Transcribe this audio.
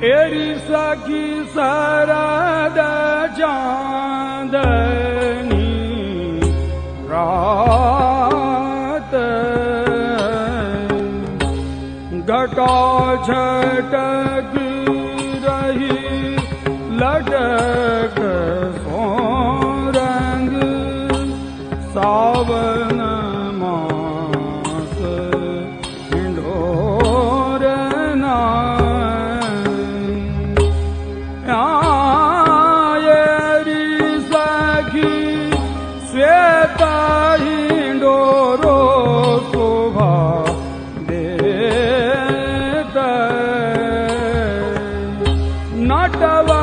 एरी सखी शरद चांदनी रात घटा छटक रही लटक सो रंग सावन मास हिंडोर नायरी सखी श्वेत हिंडोरो शोभा देत नटवा